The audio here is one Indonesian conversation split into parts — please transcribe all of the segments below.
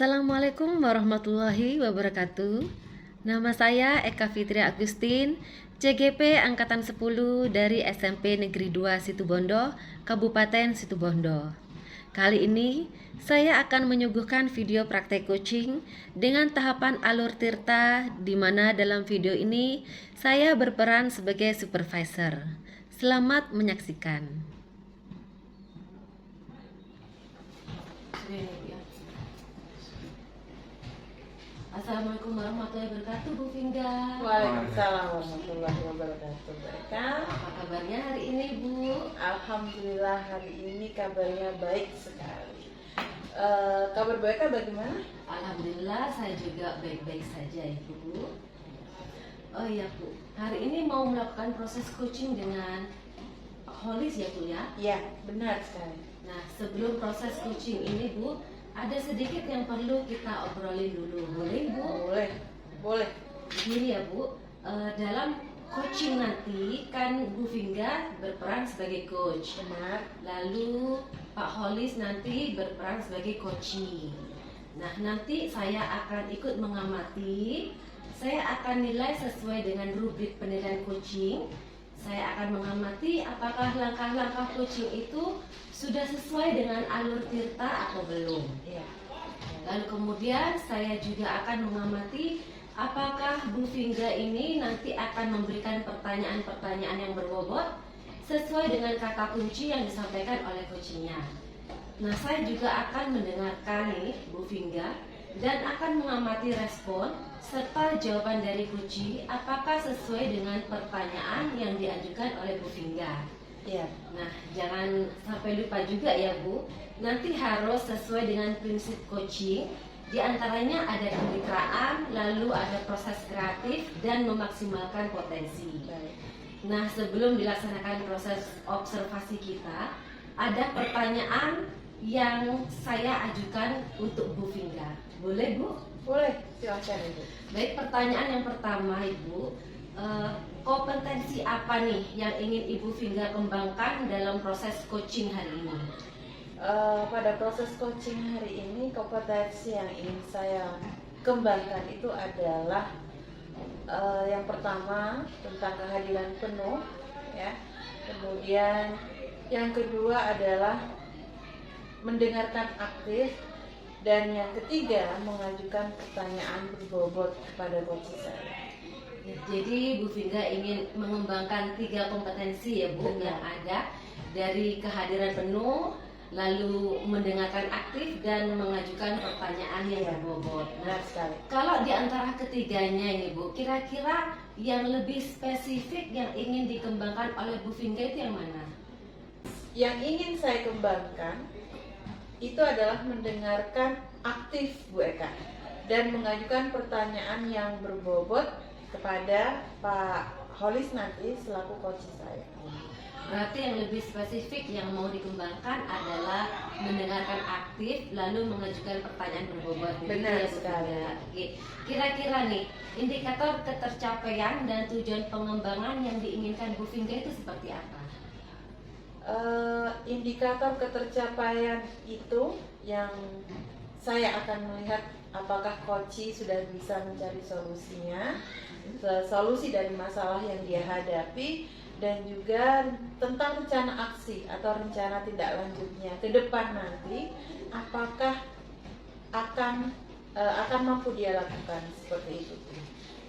Assalamualaikum warahmatullahi wabarakatuh. Nama saya Eka Fitri Agustin, CGP Angkatan 10 dari SMP Negeri 2 Situbondo, Kabupaten Situbondo. Kali ini saya akan menyuguhkan video praktek coaching dengan tahapan alur tirta, di mana dalam video ini saya berperan sebagai supervisor. Selamat menyaksikan. Assalamualaikum warahmatullahi wabarakatuh, Bu Vingga. Waalaikumsalam warahmatullahi wabarakatuh. Apa kabarnya hari ini, Bu? Alhamdulillah hari ini kabarnya baik sekali. Kabar baiknya bagaimana? Alhamdulillah saya juga baik-baik saja, Ibu. Oh iya, Bu. Hari ini mau melakukan proses coaching dengan Pak Holis ya, Bu ya? Ya, benar sekali. Nah, sebelum proses coaching ini, Bu, ada sedikit yang perlu kita obrolin dulu. Boleh, Bu? Boleh. Begini ya, Bu. Dalam coaching nanti kan Bu Vingga berperan sebagai coach. Benar. Lalu Pak Holis nanti berperan sebagai coachee. Nah, nanti saya akan ikut mengamati. Saya akan nilai sesuai dengan rubrik penilaian coaching. Saya akan mengamati apakah langkah-langkah coaching itu sudah sesuai dengan alur tirta atau belum. Iya. Lalu kemudian saya juga akan mengamati apakah Bu Vingga ini nanti akan memberikan pertanyaan-pertanyaan yang berbobot sesuai dengan kata kunci yang disampaikan oleh coachingnya. Nah, saya juga akan mendengarkan nih Bu Vingga dan akan mengamati respon serta jawaban dari coachee apakah sesuai dengan pertanyaan yang diajukan oleh Bu Vingga. Iya. Nah, jangan sampai lupa juga ya, Bu. Nanti harus sesuai dengan prinsip coaching. Di antaranya ada kemitraan, lalu ada proses kreatif dan memaksimalkan potensi. Baik. Nah, sebelum dilaksanakan proses observasi kita, ada pertanyaan yang saya ajukan untuk Bu Vingga. Boleh, Bu? Boleh, silakan Ibu. Baik, pertanyaan yang pertama, Ibu. Kompetensi apa nih yang ingin Ibu Vingga kembangkan dalam proses coaching hari ini? Pada proses coaching hari ini, kompetensi yang ingin saya kembangkan itu adalah yang pertama tentang kehadiran penuh, ya. Kemudian yang kedua adalah mendengarkan aktif, dan yang ketiga mengajukan pertanyaan berbobot kepada coach saya. Jadi Bu Vingga ingin mengembangkan 3 kompetensi ya, Bu. Benar. Yang ada dari kehadiran penuh, lalu mendengarkan aktif dan mengajukan pertanyaan yang berbobot. Nah, Benar sekali. kalau di antara ketiganya ini, Bu, kira-kira yang lebih spesifik yang ingin dikembangkan oleh Bu Vingga itu yang mana? Yang ingin saya kembangkan itu adalah mendengarkan aktif Bu Eka dan mengajukan pertanyaan yang berbobot kepada Pak Holis nanti selaku coach saya. Berarti yang lebih spesifik yang mau dikembangkan adalah mendengarkan aktif lalu mengajukan pertanyaan berbobot. Benar Begitu ya, Bu sekali. Vingga? Oke. Kira-kira nih indikator ketercapaian dan tujuan pengembangan yang diinginkan Bu Vingga itu seperti apa? Indikator ketercapaian itu yang saya akan melihat apakah coach sudah bisa mencari solusinya, solusi dari masalah yang dia hadapi, dan juga tentang rencana aksi atau rencana tindak lanjutnya ke depan nanti, apakah akan mampu dia lakukan seperti itu.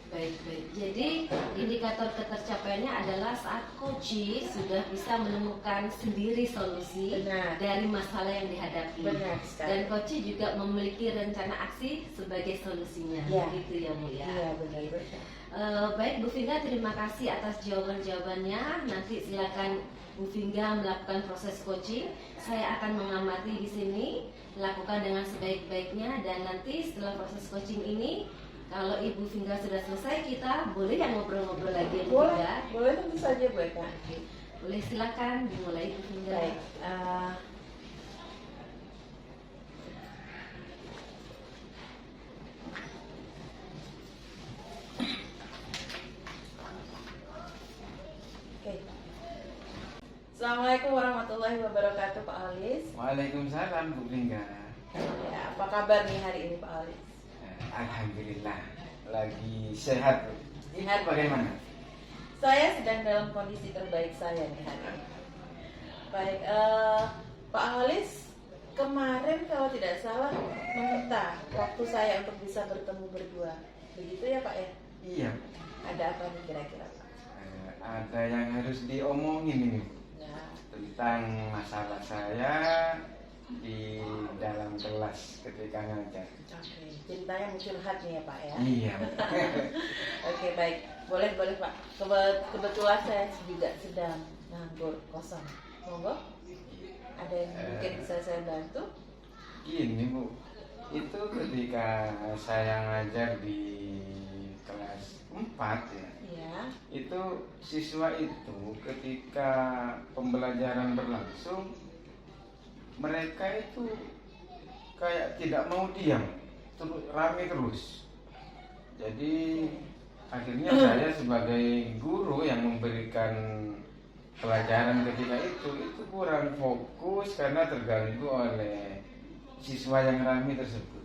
Baik. Jadi indikator ketercapaiannya adalah saat coach sudah bisa menemukan sendiri solusi Benar. dari masalah yang dihadapi. Benar sekali. Dan coach juga memiliki rencana aksi sebagai solusinya. Ya. Begitu ya, Bu ya. Iya, benar. Baik, Bu Vingga, terima kasih atas jawaban-jawabannya. Nanti silakan Bu Vingga melakukan proses coaching. Saya akan mengamati di sini, lakukan dengan sebaik-baiknya, dan nanti setelah proses coaching ini, kalau Ibu Vingga sudah selesai, kita boleh ya ngobrol-ngobrol lagi, Bu Vingga? Boleh tentu saja Bu Eka. Oke. Boleh, silakan dimulai, Bu Vingga. Baik. Oke. Assalamualaikum warahmatullahi wabarakatuh, Pak Holis. Waalaikumsalam Bu Vingga. Ya, apa kabar nih hari ini Pak Holis? Alhamdulillah lagi sehat. Sehat. Bagaimana? Saya sedang dalam kondisi terbaik saya nih hari ini. Baik, Pak Holis kemarin kalau tidak salah meminta waktu saya untuk bisa bertemu berdua. Begitu ya Pak ya? Iya. Ada apa nih kira-kira Pak? Ada yang harus diomongin ini Ya, tentang masalah saya di dalam kelas ketika ngajar. oke. Ceritanya mau curhat nih ya Pak ya? Iya. Oke baik, boleh Pak. Kebetulan saya juga sedang nganggur kosong. Monggo. Ada yang mungkin bisa saya bantu? Gini Bu, itu ketika saya ngajar di kelas 4 ya, Iya. itu siswa itu ketika pembelajaran berlangsung mereka itu kayak tidak mau diam, terus rame terus. Jadi akhirnya saya sebagai guru yang memberikan pelajaran ketika itu kurang fokus karena terganggu oleh siswa yang rame tersebut.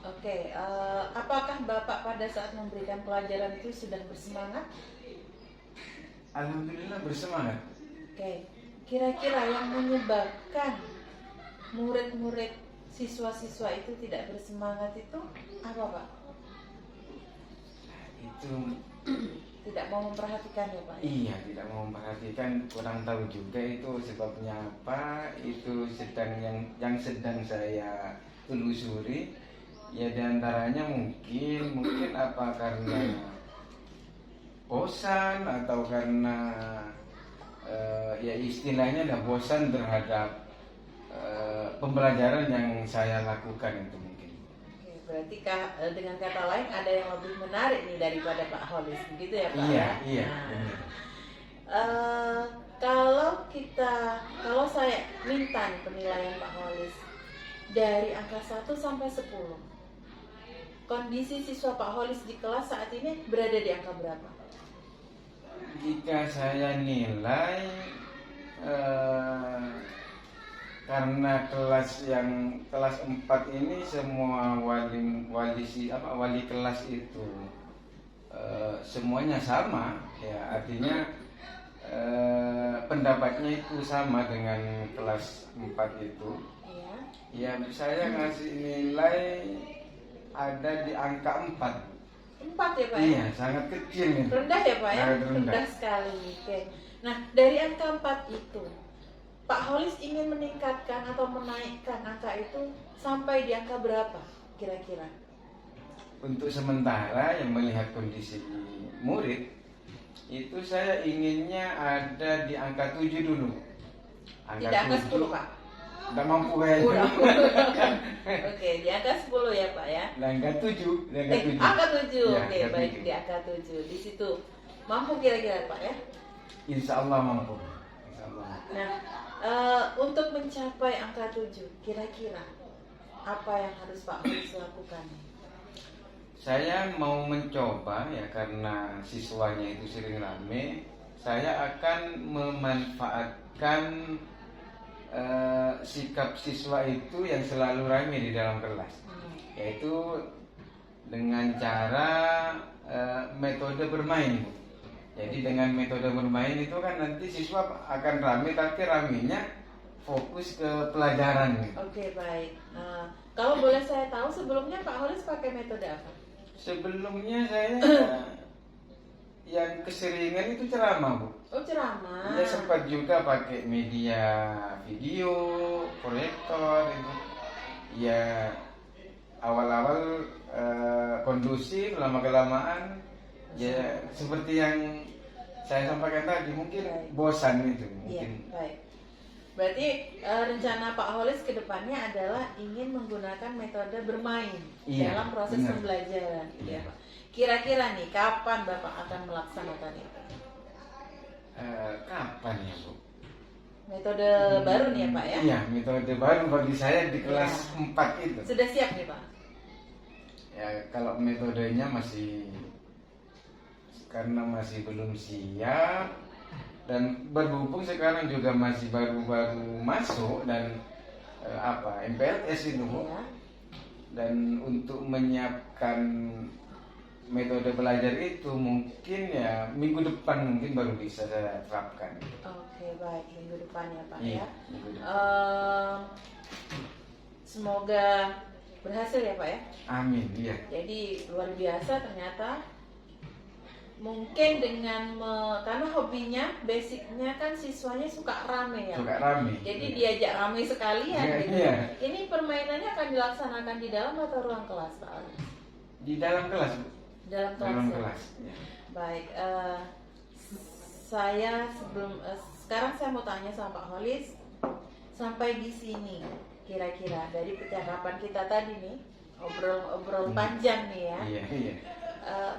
Oke, apakah Bapak pada saat memberikan pelajaran itu sudah bersemangat? Alhamdulillah bersemangat. Oke, kira-kira yang menyebabkan murid-murid siswa-siswa itu tidak bersemangat itu apa Pak? Itu Tidak mau memperhatikan ya Pak? iya, tidak mau memperhatikan, kurang tahu juga itu sebabnya apa. Itu sedang yang sedang saya telusuri. Ya diantaranya mungkin apa karena bosan atau karena ya istilahnya udah bosan terhadap pembelajaran yang saya lakukan itu mungkin. Oke, berarti dengan kata lain ada yang lebih menarik nih daripada Pak Holis, begitu ya Pak? Iya, iya. Nah, Benar. kalau saya minta nih penilaian Pak Holis dari angka 1 sampai 10, kondisi siswa Pak Holis di kelas saat ini berada di angka berapa? Jika saya nilai karena kelas 4 ini semua wali kelas itu semuanya sama ya, artinya pendapatnya itu sama dengan kelas 4 itu. Iya. Ya saya ngasih nilai ada di angka 4. 4 ya Pak? Iya, sangat kecil itu. Rendah ya Pak ya? Sangat rendah. Rendah sekali. Oke. Nah, dari angka 4 itu Pak Holis ingin meningkatkan atau menaikkan angka itu sampai di angka berapa kira-kira? Untuk sementara yang melihat kondisi murid itu saya inginnya ada di angka 7 dulu. Tidak angka 10 Pak? Tidak mampu kayaknya. Udah. Oke, di angka 10 ya Pak ya? Di angka 7. Angka 7. Ya, Oke, angka baik 7. di angka 7. Di situ mampu kira-kira Pak ya? Insya Allah mampu. Insya Allah. Nah, untuk mencapai angka 7, kira-kira apa yang harus Pak Holis lakukan? Saya mau mencoba ya, karena siswanya itu sering rame, saya akan memanfaatkan sikap siswa itu yang selalu rame di dalam kelas, yaitu dengan cara metode bermain. Jadi dengan metode bermain itu kan nanti siswa akan rame, tapi ramenya fokus ke pelajaran. Oke, baik. Kalau boleh saya tahu sebelumnya Pak Holis pakai metode apa? Sebelumnya saya yang keseringan itu ceramah, Bu. Oh, ceramah. Ya sempat juga pakai media video, proyektor itu. Ya awal-awal kondusif, lama-kelamaan ya seperti yang saya sampaikan tadi, mungkin Baik. bosan itu Iya, mungkin. baik. Berarti rencana Pak Holis ke depannya adalah ingin menggunakan metode bermain Iya, dalam proses benar. pembelajaran. Iya. Ya, Pak. Kira-kira nih kapan Bapak akan melaksanakan itu? Kapan ya, Bu? Metode baru nih ya Pak ya? Iya, metode baru bagi saya di kelas Iya. 4 itu. Sudah siap nih Pak? Ya kalau metodenya masih, karena masih belum siap, dan berhubung sekarang juga masih baru-baru masuk, dan MPLS itu Bu. Ya. Dan untuk menyiapkan metode belajar itu mungkin ya minggu depan mungkin baru bisa saya terapkan. Oke, baik, minggu depan ya Pak Iya, ya. minggu depan. Semoga berhasil ya Pak ya. Amin, iya. Jadi luar biasa ternyata. Mungkin dengan karena hobinya, basicnya kan siswanya suka rame ya. Suka rame. Jadi iya. diajak rame sekalian Iya, gitu. iya. Ini permainannya akan dilaksanakan di dalam atau ruang kelas Pak Ali? Di dalam kelas, Bu. Dalam kelas. Dalam ya? kelas. Iya. Baik, saya sekarang saya mau tanya sama Pak Holis, sampai di sini kira-kira dari percakapan kita tadi nih, obrol panjang nih ya. Iya, iya.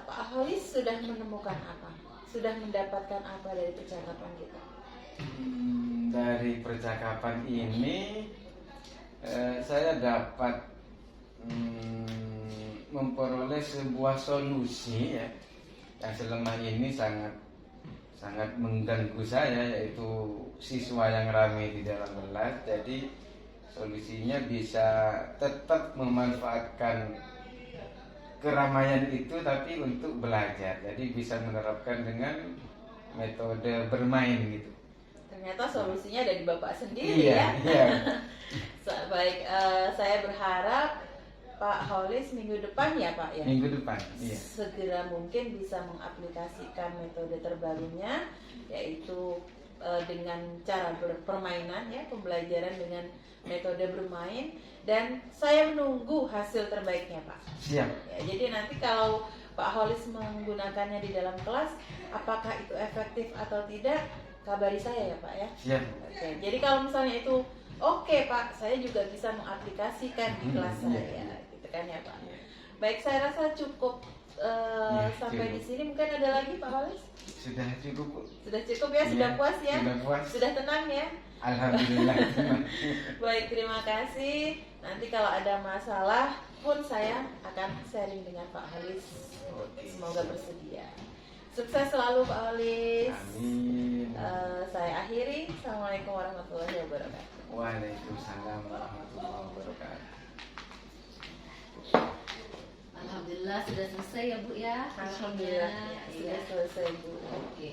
Pak Holis sudah menemukan apa? Sudah mendapatkan apa dari percakapan kita? Dari percakapan ini saya dapat memperoleh sebuah solusi ya yang selama ini sangat mengganggu saya, yaitu siswa yang ramai di dalam kelas. Jadi solusinya bisa tetap memanfaatkan keramaian itu tapi untuk belajar. Jadi bisa menerapkan dengan metode bermain gitu. Ternyata solusinya ada di Bapak sendiri Iya, ya. iya. Baik, saya berharap Pak Holis minggu depan ya Pak ya. Minggu depan, iya. Segera mungkin bisa mengaplikasikan metode terbarunya, yaitu dengan cara permainan ya, pembelajaran dengan metode bermain, dan saya menunggu hasil terbaiknya Pak. Siap. Ya, jadi nanti kalau Pak Holis menggunakannya di dalam kelas, apakah itu efektif atau tidak, kabari saya ya Pak ya. Siap. Oke, jadi kalau misalnya itu oke Pak, saya juga bisa mengaplikasikan di kelas Iya. saya, gitu kan ya Pak. Baik, saya rasa cukup sampai cukup. di sini. Mungkin ada lagi Pak Holis? Sudah cukup, Bu. Sudah cukup ya, sudah Iya, puas ya, Sudah puas. sudah tenang ya. Alhamdulillah. Baik, terima kasih. Nanti kalau ada masalah pun saya akan sharing dengan Pak Holis. Oke. Semoga bersedia. Sukses selalu Pak Holis. Amin. Saya akhiri. Assalamualaikum warahmatullahi wabarakatuh. Waalaikumsalam warahmatullahi wabarakatuh. Alhamdulillah sudah selesai ya Bu ya. Alhamdulillah Iya. sudah selesai Bu. Oke.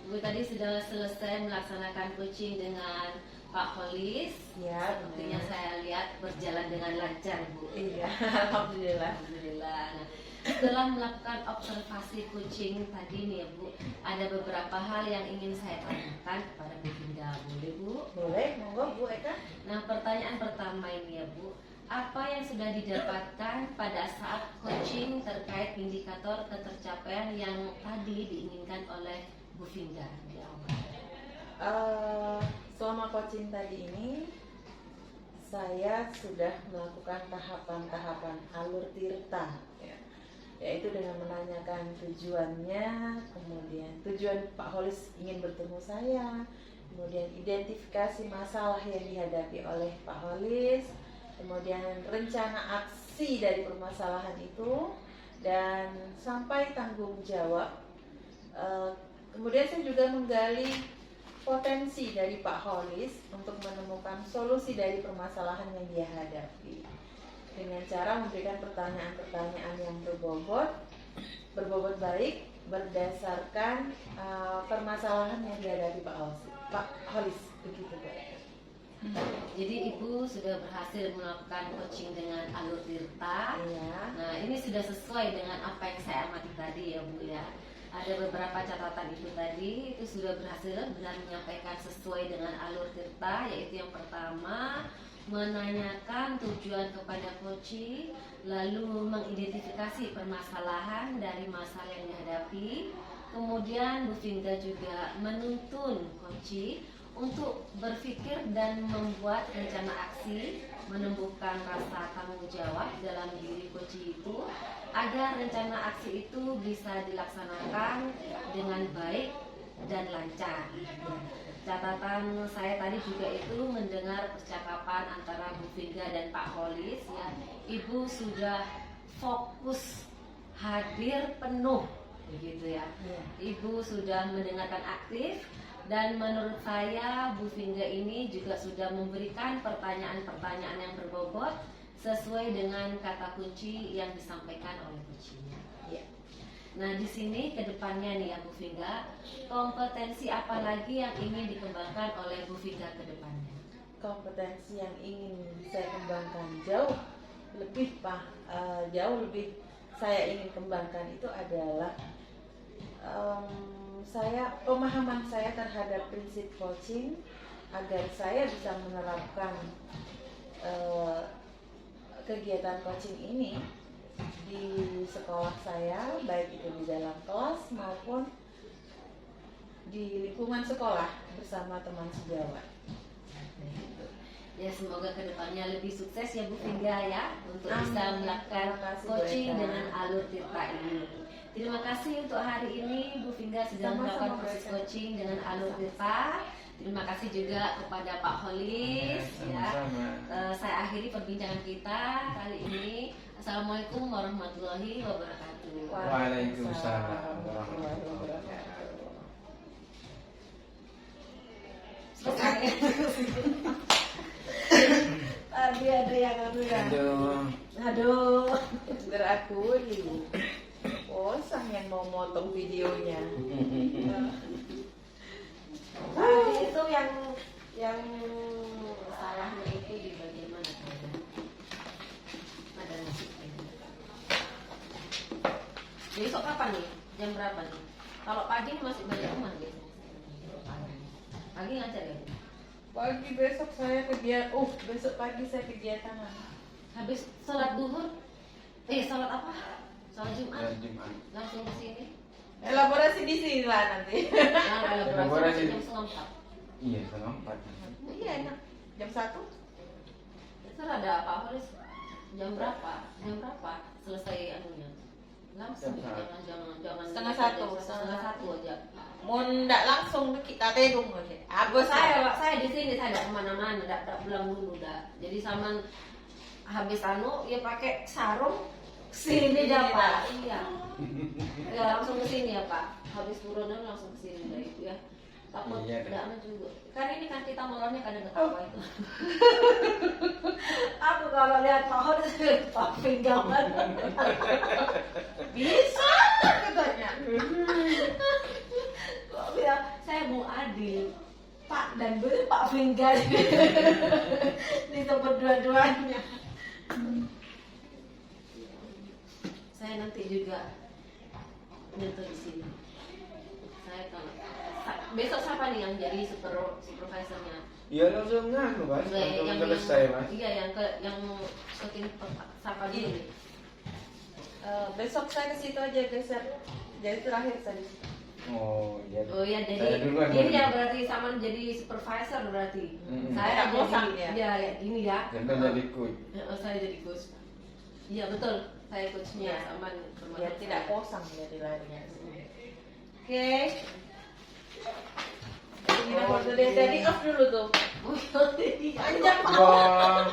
Ibu tadi sudah selesai melaksanakan coaching dengan Pak Holis. Ya, Sepertinya saya lihat berjalan dengan lancar Bu. Iya, alhamdulillah. Alhamdulillah. Nah, setelah melakukan observasi coaching tadi nih ya Bu, ada beberapa hal yang ingin saya tanyakan kepada Bu Finda. Boleh Bu? Boleh, monggo Bu Eka. Nah, pertanyaan pertama ini ya Bu, apa yang sudah didapatkan pada saat coaching terkait indikator ketercapaian yang tadi diinginkan oleh Bu Finda di awal? Selama coaching tadi ini, saya sudah melakukan tahapan-tahapan alur tirta, ya. Yaitu dengan menanyakan tujuannya, kemudian tujuan Pak Holis ingin bertemu saya, kemudian identifikasi masalah yang dihadapi oleh Pak Holis, kemudian rencana aksi dari permasalahan itu, dan sampai tanggung jawab. Kemudian saya juga menggali potensi dari Pak Holis untuk menemukan solusi dari permasalahan yang dia hadapi dengan cara memberikan pertanyaan-pertanyaan yang berbobot baik berdasarkan permasalahan yang dihadapi Pak Holis, begitu Pak. Jadi Ibu sudah berhasil melakukan coaching dengan alur tirta. Iya. Nah, ini sudah sesuai dengan apa yang saya amati tadi ya Bu ya. Ada beberapa catatan itu tadi, itu sudah berhasil benar menyampaikan sesuai dengan alur tirta, yaitu yang pertama menanyakan tujuan kepada coach, lalu mengidentifikasi permasalahan dari masalah yang dihadapi. Kemudian Bu Finda juga menuntun coach untuk berpikir dan membuat rencana aksi, menumbuhkan rasa tanggung jawab dalam diri coach itu agar rencana aksi itu bisa dilaksanakan dengan baik dan lancar. Catatan saya tadi juga itu mendengar percakapan antara Bu Finda dan Pak Holis ya. Ibu sudah fokus hadir penuh begitu ya. Ibu sudah mendengarkan aktif, Dan menurut saya Bu Vingga ini juga sudah memberikan pertanyaan-pertanyaan yang berbobot sesuai dengan kata kunci yang disampaikan oleh coachnya. Ya. Nah, di sini ke depannya nih ya Bu Vingga, kompetensi apa lagi yang ingin dikembangkan oleh Bu Vingga ke depannya? Kompetensi yang ingin saya kembangkan jauh lebih saya ingin kembangkan itu adalah pemahaman saya terhadap prinsip coaching agar saya bisa menerapkan kegiatan coaching ini di sekolah saya, baik itu di dalam kelas maupun di lingkungan sekolah bersama teman sejawat. Ya, semoga kedepannya lebih sukses ya Bu Vingga ya, untuk Amin. bisa melakukan Terima kasih, coaching Greta. dengan alur Tirta ini. Terima kasih untuk hari ini Bu Vingga sudah Sama-sama, melakukan proses Greta. coaching dengan alur Tirta. Terima kasih juga kepada Pak Holis ya. Sama-sama. Saya akhiri perbincangan kita kali ini. Assalamualaikum warahmatullahi wabarakatuh. Waalaikumsalam warahmatullahi wabarakatuh. Tadi ada yang Aduh. Berakuri. Bosan yang mau motong videonya. Tadi itu yang salahnya itu di bagian mana? Ada nasi. Besok kapan nih? Jam berapa nih? Kalau pagi masih banyak rumah gitu. Pagi ngajar ya? Pagi besok pagi saya kegiatan. Habis sholat duhur, sholat apa? Sholat Jumat, Ya, Jumat. langsung ke sini. Elaborasi di sini lah nanti. Nah, Elaborasi. jam 3:30. Iya, setengah 4. Iya enak. Jam 1. Terus ada apa Holis? Jam berapa? Selesai anunya? Langsung Jam satu. jangan Setengah satu. setengah satu aja. Mau ndak langsung kita tedung aja. Abos Saya di sini, saya tidak kemana-mana, tidak pulang dulu dah. Jadi sama habis ya pakai sarung sini dia Pak. Iya. Ya langsung ke sini ya Pak. Habis turunan langsung ke sini dah itu ya. Takut Iya, tidak anu juga. Kan ini kan kita molornya kadang Oh. ketawa itu. Aku kalau lihat Pak Horis Pak Vinggaman. bisa katanya. Kok bilang saya mau adil. Pak dan Bu Pak Vingga disebut dua-duanya. Saya nanti juga nyentuh di sini. Saya kalau besok siapa nih yang jadi supervisornya? Iya, langsung nganu, Mas. Langsung selesai, Mas. Iya, yang syuting siapa dulu nih? Besok saya ke situ aja geser. Jadi terakhir saya. Oh, iya. Oh ya, jadi Saya duluan, ini Mas. ya berarti sama jadi supervisor berarti. Mm-mm. Saya Tidak bosan, jadi, ya? ya gini ya. Jangan jadi coach. Saya jadi coach. Iya betul, saya coachnya Ya. sama Biar tidak kosong jadi larinya. Oke. Jadi off dulu tuh. Oh, iya. Panjang Wah.